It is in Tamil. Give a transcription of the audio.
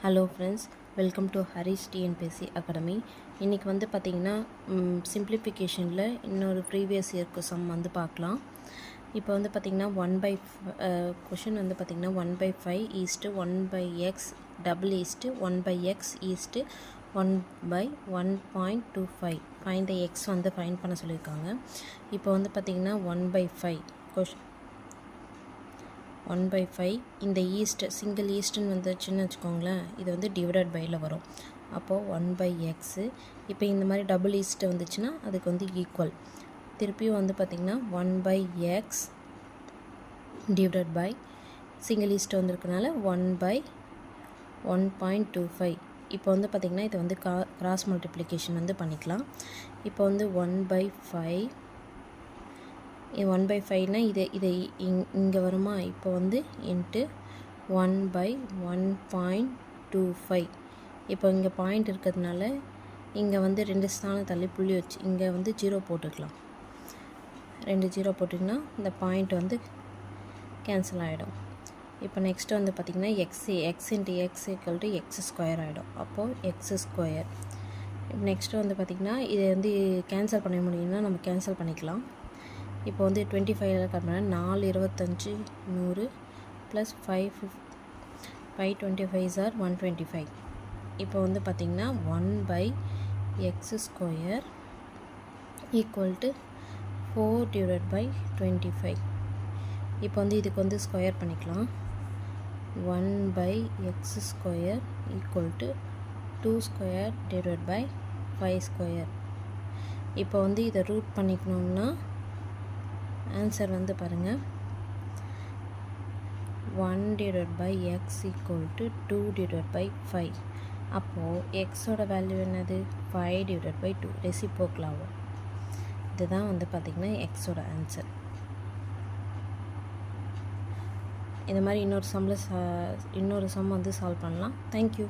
Hello friends, welcome to Harish TNPSC academy. இன்றைக்கி வந்து பார்த்திங்கன்னா சிம்பிளிஃபிகேஷனில் இன்னொரு ப்ரீவியஸ் இயர்க்கு சம் வந்து பார்க்கலாம். இப்போ வந்து பார்த்திங்கன்னா கொஷின் வந்து பார்த்திங்கன்னா 1/5 is to 1/x double is to 1/x is to 1/1.25 find the X வந்து ஃபைண்ட் பண்ண சொல்லியிருக்காங்க. இப்போ வந்து பார்த்திங்கன்னா 1/5 கொஷின் 1/5 இந்த ஈஸ்ட் சிங்கிள் ஈஸ்ட்டுன்னு வந்துச்சுன்னு வச்சுக்கோங்களேன், இது வந்து டிவைடட் பையில் வரும். அப்போது 1/x. இப்போ இந்த மாதிரி டபுள் ஈஸ்ட்டு வந்துச்சுன்னா அதுக்கு வந்து ஈக்குவல். திருப்பியும் வந்து பார்த்திங்கன்னா 1/x divided by single east வந்திருக்கனால 1/1.25. இப்போ வந்து பார்த்திங்கன்னா இதை வந்து கிராஸ் மல்டிப்ளிகேஷன் வந்து பண்ணிக்கலாம். இப்போ வந்து 1/5 1/5னா இதை இங்கே வருமா? இப்போ வந்து இன்ட்டு 1/1.25. இப்போ இங்கே பாயிண்ட் இருக்கிறதுனால இங்கே வந்து 2 ஸ்தானம் தள்ளி புள்ளி வச்சு இங்கே வந்து 0 போட்டுக்கலாம். 2 0 போட்டிங்கன்னா இந்த பாயிண்ட் வந்து கேன்சல் ஆகிடும். இப்போ நெக்ஸ்ட்டு வந்து பார்த்திங்கன்னா X into X equal to X square ஆகிடும். அப்போது எக்ஸ் ஸ்கொயர். நெக்ஸ்ட்டு வந்து பார்த்திங்கன்னா இதை வந்து கேன்சல் பண்ண முடியும்னா நம்ம கேன்சல் பண்ணிக்கலாம். இப்போ வந்து 25 கட் பண்ணால் 4 25 100 ப்ளஸ் 525 ஆர் 125. இப்போ வந்து பார்த்திங்கன்னா 1/x ஸ்கொயர் ஈக்குவல் டு 4/25. இப்போ வந்து இதுக்கு வந்து ஸ்கொயர் பண்ணிக்கலாம். 1/x square equal to 2 square divide by 5 square. இப்போ வந்து இதை ரூட் பண்ணிக்கணும்னா ஆன்சர் வந்து பாருங்கள், 1/x ஈக்குவல் டு 2/5. அப்போது எக்ஸோட வேல்யூ என்னது? 5/2 ரெசிப்ரோக்கல் ஆகும். இதுதான் வந்து பார்த்திங்கன்னா எக்ஸோட ஆன்சர். இந்த மாதிரி இன்னொரு சம் வந்து சால்வ் பண்ணலாம். தேங்க்யூ.